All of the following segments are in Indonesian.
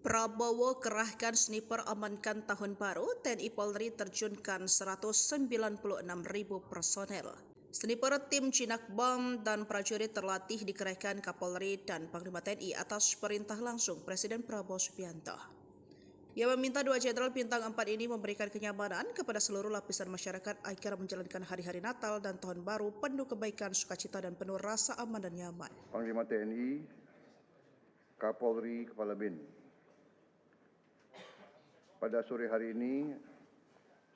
Prabowo kerahkan sniper amankan tahun baru, TNI Polri terjunkan 196.000 personel. Sniper tim jinak bom dan prajurit terlatih dikerahkan Kapolri dan Panglima TNI atas perintah langsung Presiden Prabowo Subianto. Ia meminta dua jenderal bintang 4 ini memberikan kenyamanan kepada seluruh lapisan masyarakat agar menjalankan hari-hari Natal dan Tahun Baru penuh kebaikan, sukacita, dan penuh rasa aman dan nyaman. Panglima TNI, Kapolri, Kepala BIN. Pada sore hari ini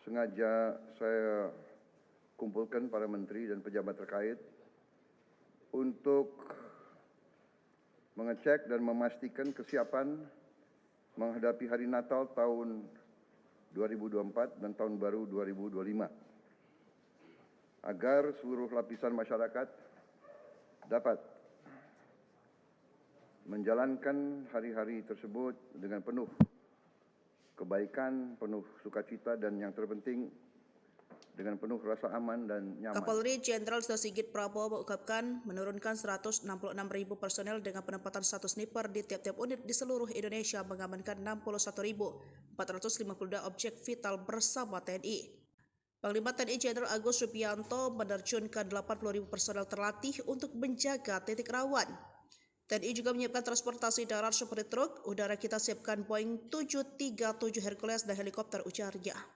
sengaja saya kumpulkan para menteri dan pejabat terkait untuk mengecek dan memastikan kesiapan menghadapi hari Natal tahun 2024 dan Tahun Baru 2025 agar seluruh lapisan masyarakat dapat menjalankan hari-hari tersebut dengan penuh kebaikan, penuh sukacita, dan yang terpenting dengan penuh rasa aman dan nyaman. Kapolri Jenderal Sigit Prabowo mengungkapkan menurunkan 166.000 personel dengan penempatan satu sniper di tiap-tiap unit di seluruh Indonesia mengamankan 61.452 objek vital bersama TNI. Panglima TNI Jenderal Agus Subianto menerjunkan 80.000 personel terlatih untuk menjaga titik rawan. TNI juga menyiapkan transportasi darat seperti truk, udara kita siapkan Boeing 737 Hercules dan helikopter, ujarnya.